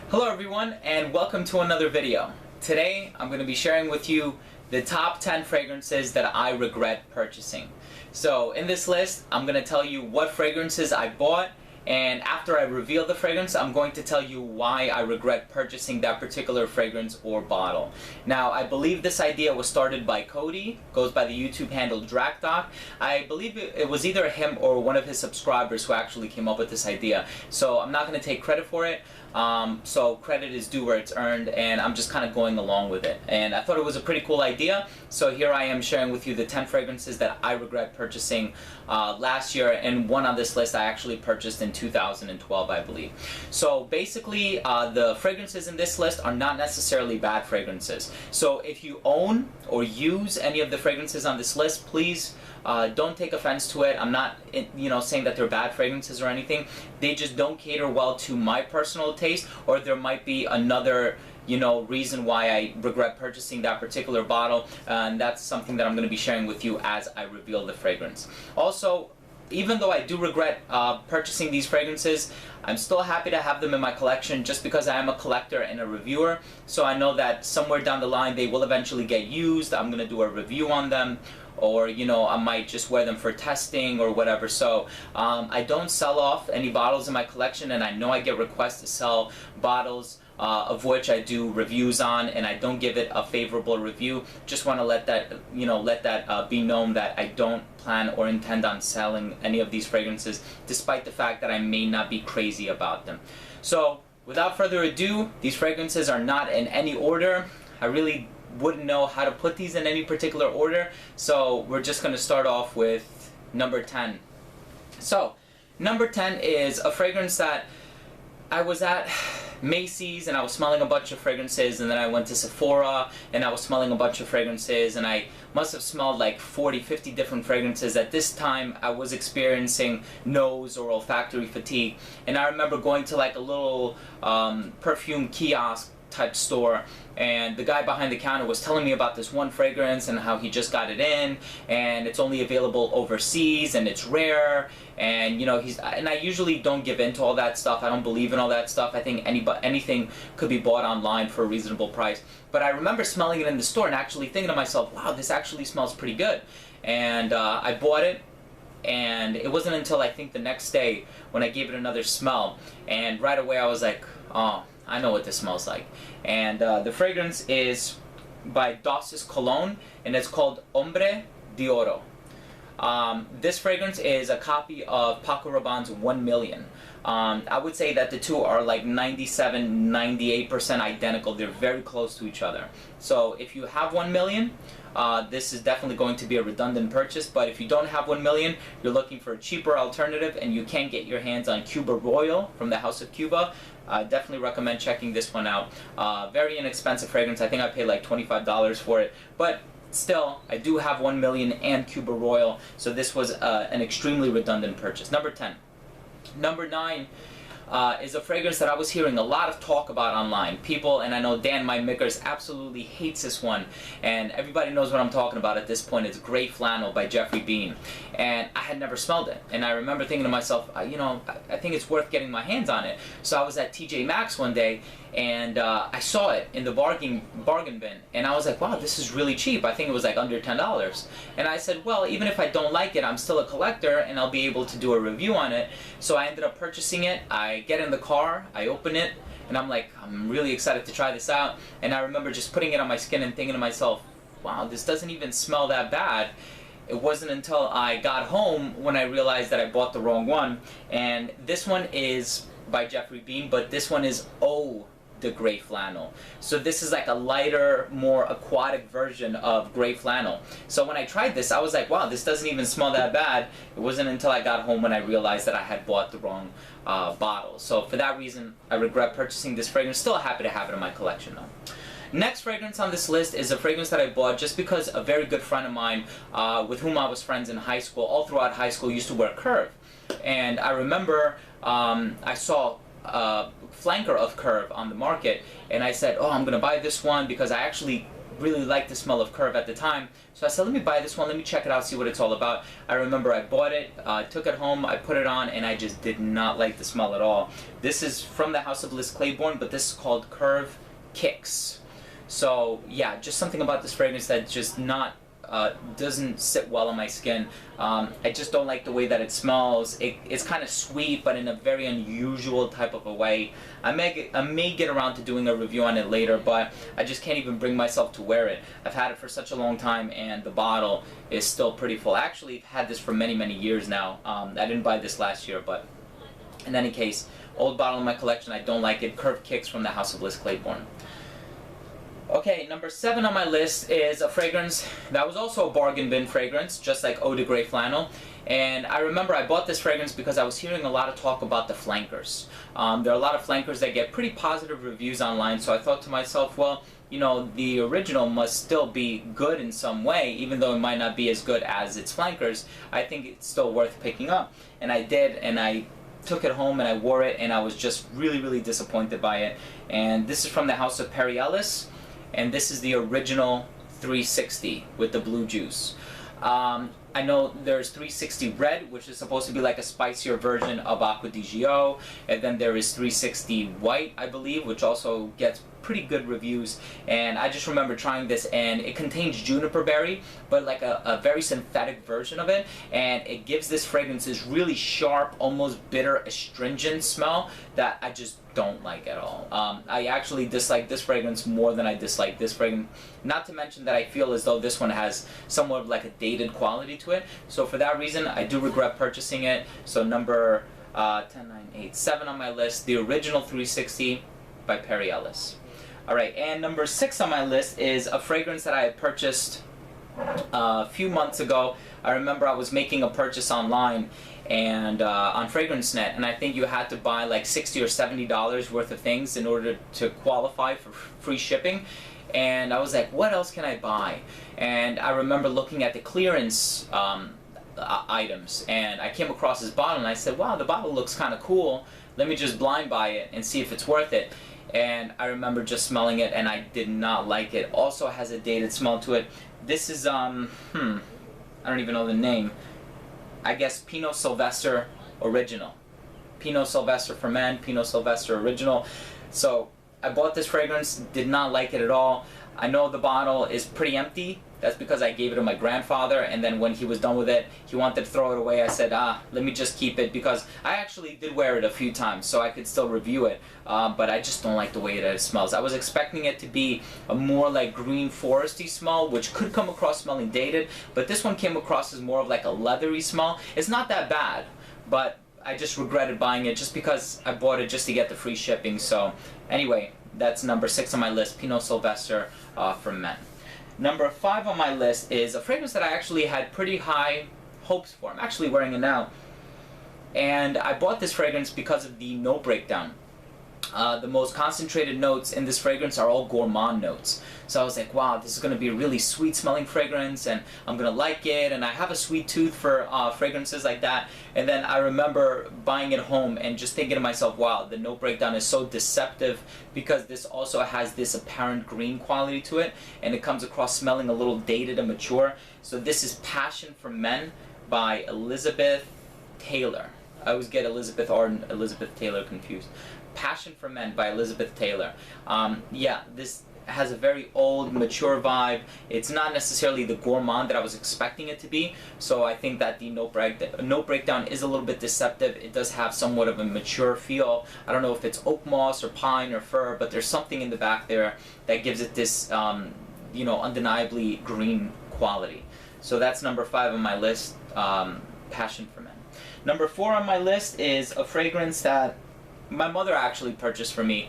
Hello everyone and welcome to another video. Today I'm going to be sharing with you the top 10 fragrances that I regret purchasing. So in this list I'm going to tell you what fragrances I bought, and after I reveal the fragrance I'm going to tell you why I regret purchasing that particular fragrance or bottle. Now I believe this idea was started by Cody, goes by the YouTube handle DrakDoc. I believe it was either him or one of his subscribers who actually came up with this idea. So I'm not going to take credit for it. So credit is due where it's earned, and I'm just kind of going along with it. And I thought it was a pretty cool idea, so here I am sharing with you the 10 fragrances that I regret purchasing last year, and one on this list I actually purchased in 2012, I believe. So basically, the fragrances in this list are not necessarily bad fragrances. So if you own or use any of the fragrances on this list, please don't take offense to it. I'm not, saying that they're bad fragrances or anything. They just don't cater well to my personal taste, or there might be another, reason why I regret purchasing that particular bottle, and that's something that I'm going to be sharing with you as I reveal the fragrance. Also, even though I do regret purchasing these fragrances, I'm still happy to have them in my collection just because I am a collector and a reviewer. So I know that somewhere down the line they will eventually get used. I'm going to do a review on them, or I might just wear them for testing or whatever. So I don't sell off any bottles in my collection, and I know I get requests to sell bottles of which I do reviews on, and I don't give it a favorable review. Just want to let that be known that I don't plan or intend on selling any of these fragrances, despite the fact that I may not be crazy about them. So without further ado, these fragrances are not in any order. I really wouldn't know how to put these in any particular order, so we're just going to start off with number 10. So number 10 is a fragrance that I was at Macy's and I was smelling a bunch of fragrances, and then I went to Sephora and I was smelling a bunch of fragrances, and I must have smelled like 40-50 different fragrances. At this time I was experiencing nose or olfactory fatigue, and I remember going to like a little perfume kiosk type store, and the guy behind the counter was telling me about this one fragrance and how he just got it in, and it's only available overseas and it's rare, and and I usually don't give in to all that stuff. I don't believe in all that stuff. I think anything could be bought online for a reasonable price. But I remember smelling it in the store and actually thinking to myself, wow, this actually smells pretty good. And I bought it, and it wasn't until I think the next day when I gave it another smell, and right away I was like, oh, I know what this smells like. And the fragrance is by Dosis Cologne, and it's called Hombre de Oro. This fragrance is a copy of Paco Rabanne's 1 Million. I would say that the two are like 97-98% identical. They're very close to each other. So if you have 1 Million, this is definitely going to be a redundant purchase. But if you don't have 1 Million, you're looking for a cheaper alternative, and you can get your hands on Cuba Royal from the House of Cuba. I definitely recommend checking this one out. Very inexpensive fragrance. I think I paid like $25 for it. But still, I do have 1 Million and Cuba Royal, so this was an extremely redundant purchase. Number 10. Number 9 is a fragrance that I was hearing a lot of talk about online. People, and I know Dan, my Miggers, absolutely hates this one, and everybody knows what I'm talking about at this point. It's Grey Flannel by Geoffrey Beene, and I had never smelled it. And I remember thinking to myself, I think it's worth getting my hands on it. So I was at TJ Maxx one day, and I saw it in the bargain bin, and I was like, wow, this is really cheap. I think it was like under $10. And I said, well, even if I don't like it, I'm still a collector, and I'll be able to do a review on it. So I ended up purchasing it. I get in the car, I open it, and I'm like, I'm really excited to try this out. And I remember just putting it on my skin and thinking to myself, wow, this doesn't even smell that bad. It wasn't until I got home when I realized that I bought the wrong one. And this one is by Geoffrey Beene, but this one is the Grey Flannel. So this is like a lighter, more aquatic version of Grey Flannel. So when I tried this, I was like, wow, this doesn't even smell that bad. It wasn't until I got home when I realized that I had bought the wrong bottle. So for that reason, I regret purchasing this fragrance. Still happy to have it in my collection though. Next fragrance on this list is a fragrance that I bought just because a very good friend of mine with whom I was friends in high school, all throughout high school, used to wear Curve. And I remember I saw flanker of Curve on the market, and I said, oh, I'm gonna buy this one because I actually really liked the smell of Curve at the time, so I said, let me buy this one, let me check it out, see what it's all about. I remember I bought it, took it home, I put it on, and I just did not like the smell at all. This is from the House of Liz Claiborne, but this is called Curve Kicks. So yeah, just something about this fragrance that just doesn't sit well on my skin. I just don't like the way that it smells. It's kind of sweet, but in a very unusual type of a way. I may get around to doing a review on it later, but I just can't even bring myself to wear it. I've had it for such a long time, and the bottle is still pretty full. Actually, I've had this for many years now. I didn't buy this last year, but in any case, old bottle in my collection. I don't like it. Curve Kicks from the House of Liz Claiborne. Okay, number 7 on my list is a fragrance that was also a bargain bin fragrance, just like Eau de Grey Flannel. And I remember I bought this fragrance because I was hearing a lot of talk about the flankers. There are a lot of flankers that get pretty positive reviews online, so I thought to myself, well, you know, the original must still be good in some way, even though it might not be as good as its flankers. I think it's still worth picking up. And I did, and I took it home and I wore it, and I was just really disappointed by it. And this is from the house of Perry Ellis. And this is the original 360 with the blue juice. I know there's 360 Red, which is supposed to be like a spicier version of Acqua di Gio, and then there is 360 White, I believe, which also gets pretty good reviews. And I just remember trying this, and it contains juniper berry, but like a very synthetic version of it, and it gives this fragrance this really sharp, almost bitter, astringent smell that I just don't like at all. I actually dislike this fragrance more than I dislike this fragrance, not to mention that I feel as though this one has somewhat of like a dated quality to it. So for that reason, I do regret purchasing it. So number 10, 9, 8, 7 on my list, the original 360 by Perry Ellis. Alright, and number 6 on my list is a fragrance that I had purchased a few months ago. I remember I was making a purchase online and on FragranceNet, and I think you had to buy like $60 or $70 worth of things in order to qualify for free shipping. And I was like, what else can I buy? And I remember looking at the clearance items, and I came across this bottle, and I said, wow, the bottle looks kind of cool. Let me just blind buy it and see if it's worth it. And I remember just smelling it, and I did not like it. Also has a dated smell to it. This is I don't even know the name. I guess Pinot Sylvester Original. Pinot Sylvester for men, Pinot Sylvester Original. So I bought this fragrance, did not like it at all. I know the bottle is pretty empty. That's because I gave it to my grandfather, and then when he was done with it, he wanted to throw it away. I said, let me just keep it, because I actually did wear it a few times, so I could still review it, but I just don't like the way that it smells. I was expecting it to be a more like green foresty smell, which could come across smelling dated, but this one came across as more of like a leathery smell. It's not that bad, but I just regretted buying it just because I bought it just to get the free shipping. So anyway, that's number 6 on my list, Pinot Sylvester for men. Number 5 on my list is a fragrance that I actually had pretty high hopes for. I'm actually wearing it now. And I bought this fragrance because of the note breakdown. The most concentrated notes in this fragrance are all gourmand notes. So I was like, wow, this is going to be a really sweet smelling fragrance, and I'm going to like it, and I have a sweet tooth for fragrances like that. And then I remember buying it home and just thinking to myself, wow, the note breakdown is so deceptive, because this also has this apparent green quality to it, and it comes across smelling a little dated and mature. So this is Passion for Men by Elizabeth Taylor. I always get Elizabeth Arden, Elizabeth Taylor confused. Passion for Men by Elizabeth Taylor. Yeah, this has a very old, mature vibe. It's not necessarily the gourmand that I was expecting it to be, so I think that the note breakdown is a little bit deceptive. It does have somewhat of a mature feel. I don't know if it's oak moss or pine or fir, but there's something in the back there that gives it this, you know, undeniably green quality. So that's number 5 on my list, Passion for Men. Number 4 on my list is a fragrance that my mother actually purchased for me.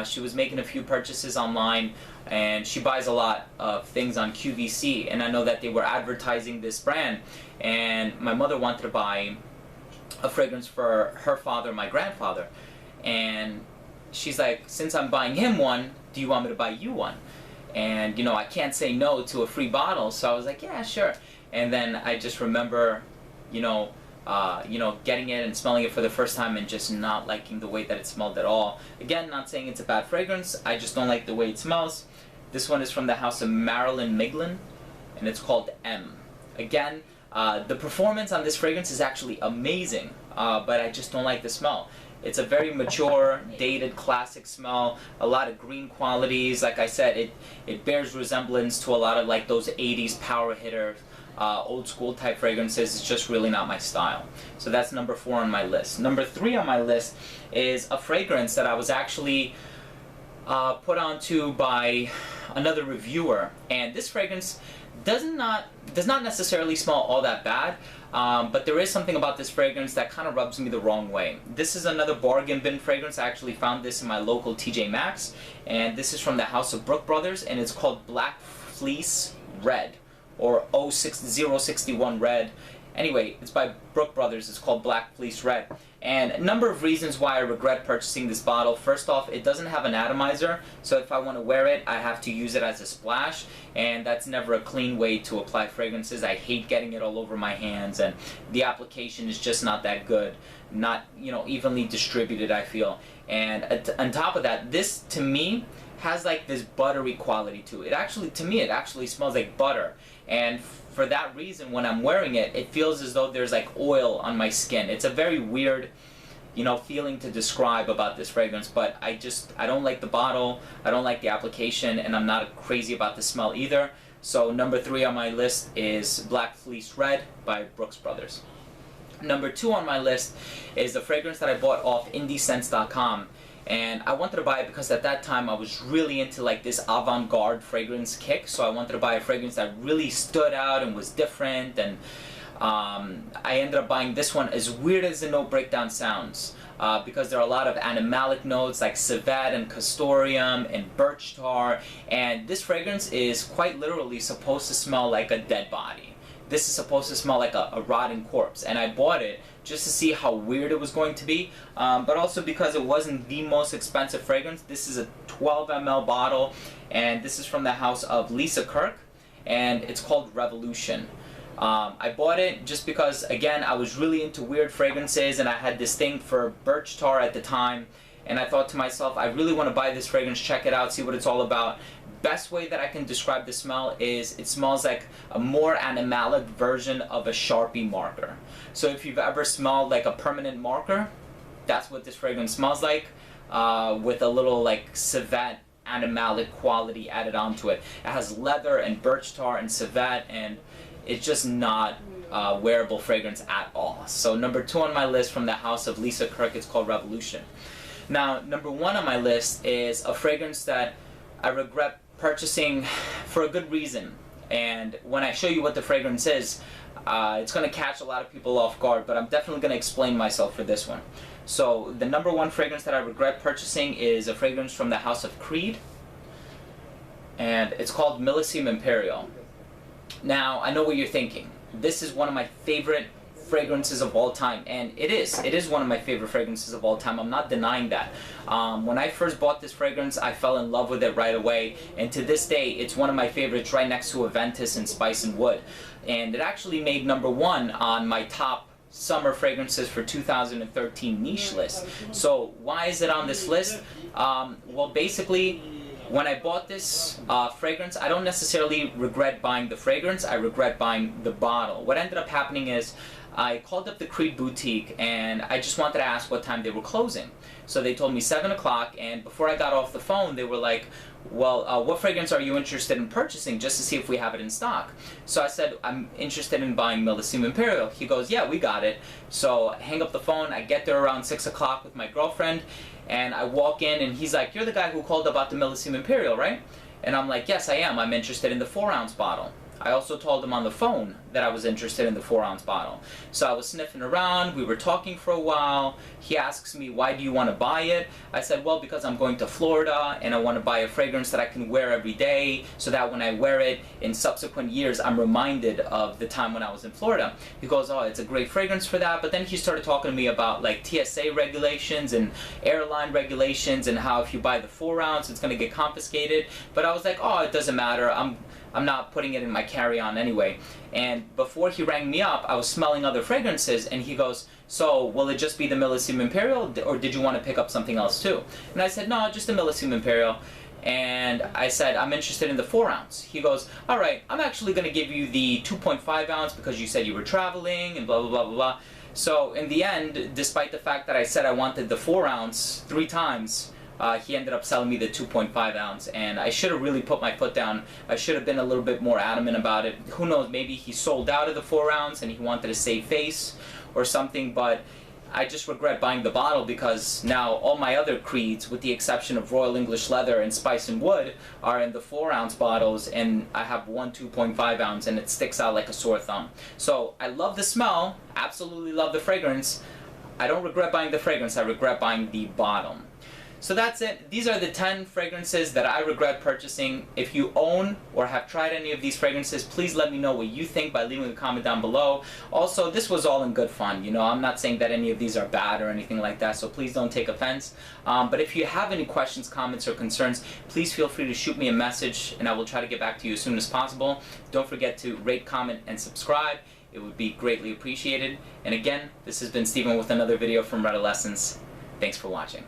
She was making a few purchases online, and she buys a lot of things on QVC, and I know that they were advertising this brand, and my mother wanted to buy a fragrance for her father, my grandfather, and she's like, since I'm buying him one, do you want me to buy you one? And you know, I can't say no to a free bottle, so I was like, yeah, sure. And then I just remember, you know, getting it and smelling it for the first time and just not liking the way that it smelled at all. Again, not saying it's a bad fragrance, I just don't like the way it smells. This one is from the house of Marilyn Miglin, and it's called M. Again, the performance on this fragrance is actually amazing, but I just don't like the smell. It's a very mature, dated, classic smell, a lot of green qualities. Like I said, it bears resemblance to a lot of like those 80s power hitter, old school type fragrances. It's just really not my style. So that's number 4 on my list. Number 3 on my list is a fragrance that I was actually put onto by another reviewer, and this fragrance does not necessarily smell all that bad, but there is something about this fragrance that kind of rubs me the wrong way. This is another bargain bin fragrance. I actually found this in my local TJ Maxx, and this is from the house of Brook Brothers, and it's called Black Fleece Red, or 061 Red. Anyway, it's by Brook Brothers. It's called Black Fleece Red. And a number of reasons why I regret purchasing this bottle. First off, it doesn't have an atomizer, so if I want to wear it, I have to use it as a splash, and that's never a clean way to apply fragrances. I hate getting it all over my hands, and the application is just not that good. Not, you know, evenly distributed, I feel. And on top of that, this, to me, has like this buttery quality to it. To me, it actually smells like butter. And for that reason, when I'm wearing it, it feels as though there's like oil on my skin. It's a very weird, you know, feeling to describe about this fragrance, but I don't like the bottle, I don't like the application, and I'm not crazy about the smell either. So number 3 on my list is Black Fleece Red by Brooks Brothers. Number 2 on my list is a fragrance that I bought off IndieScents.com. And I wanted to buy it because at that time I was really into like this avant-garde fragrance kick, so I wanted to buy a fragrance that really stood out and was different, and I ended up buying this one, as weird as the note breakdown sounds, because there are a lot of animalic notes like civet and castoreum and birch tar, and this fragrance is quite literally supposed to smell like a dead body. This is supposed to smell like a rotting corpse, and I bought it just to see how weird it was going to be, but also because it wasn't the most expensive fragrance. This is a 12 ml bottle, and this is from the house of Kirk, and it's called Revolution. I bought it just because, again, I was really into weird fragrances, and I had this thing for birch tar at the time, and I thought to myself, I really want to buy this fragrance, check it out, see what it's all about. Best way that I can describe the smell is it smells like a more animalic version of a Sharpie marker. So if you've ever smelled like a permanent marker, that's what this fragrance smells like, with a little like civet animalic quality added onto it. It has leather and birch tar and civet, and it's just not a wearable fragrance at all. So number 2 on my list from the house of Kirk, it's called Revolution. Now, number 1 on my list is a fragrance that I regret purchasing for a good reason, and when I show you what the fragrance is, it's going to catch a lot of people off guard, but I'm definitely going to explain myself for this one. So the number 1 fragrance that I regret purchasing is a fragrance from the house of Creed, and it's called Millésime Imperial. Now, I know what you're thinking. This is one of my favorite fragrances of all time, and it is one of my favorite fragrances of all time. I'm not denying that. When I first bought this fragrance, I fell in love with it right away, and to this day it's one of my favorites, right next to Aventus and Spice and Wood, and it actually made number 1 on my top summer fragrances for 2013 niche list. So why is it on this list? Well, basically, when I bought this fragrance, I don't necessarily regret buying the fragrance, I regret buying the bottle. What ended up happening is I called up the Creed boutique, and I just wanted to ask what time they were closing. So they told me 7 o'clock, and before I got off the phone, they were like, well, what fragrance are you interested in purchasing, just to see if we have it in stock? So I said, I'm interested in buying Millésime Imperial. He goes, yeah, we got it. So I hang up the phone, I get there around 6 o'clock with my girlfriend, and I walk in, and he's like, you're the guy who called about the Millésime Imperial, right? And I'm like, yes, I am. I'm interested in the 4-ounce bottle. I also told him on the phone that I was interested in the 4-ounce bottle. So I was sniffing around, we were talking for a while. He asks me, why do you want to buy it? I said, well, because I'm going to Florida and I want to buy a fragrance that I can wear every day, so that when I wear it in subsequent years, I'm reminded of the time when I was in Florida. He goes, oh, it's a great fragrance for that. But then he started talking to me about like TSA regulations and airline regulations, and how if you buy the 4-ounce, it's going to get confiscated. But I was like, oh, it doesn't matter. I'm not putting it in my carry-on anyway. And before he rang me up, I was smelling other fragrances, and he goes, so will it just be the Millésime Imperial, or did you want to pick up something else too? And I said, no, just the Millésime Imperial. and I said, I'm interested in the 4 ounce. He goes, all right, I'm actually going to give you the 2.5 ounce because you said you were traveling and blah, blah, blah, blah, blah. So in the end, despite the fact that I said I wanted the 4 ounce 3 times, he ended up selling me the 2.5 ounce, and I should have really put my foot down. I should have been a little bit more adamant about it. Who knows, maybe he sold out of the 4 ounce and he wanted to save face or something, but I just regret buying the bottle because now all my other creeds, with the exception of Royal English Leather and Spice and Wood, are in the 4 ounce bottles, and I have one 2.5 ounce and it sticks out like a sore thumb. So I love the smell, absolutely love the fragrance. I don't regret buying the fragrance, I regret buying the bottle. So that's it. These are the 10 fragrances that I regret purchasing. If you own or have tried any of these fragrances, please let me know what you think by leaving a comment down below. Also, this was all in good fun. You know, I'm not saying that any of these are bad or anything like that, so please don't take offense. But if you have any questions, comments, or concerns, please feel free to shoot me a message and I will try to get back to you as soon as possible. Don't forget to rate, comment, and subscribe. It would be greatly appreciated. And again, this has been Steven with another video from Red Lessons. Thanks for watching.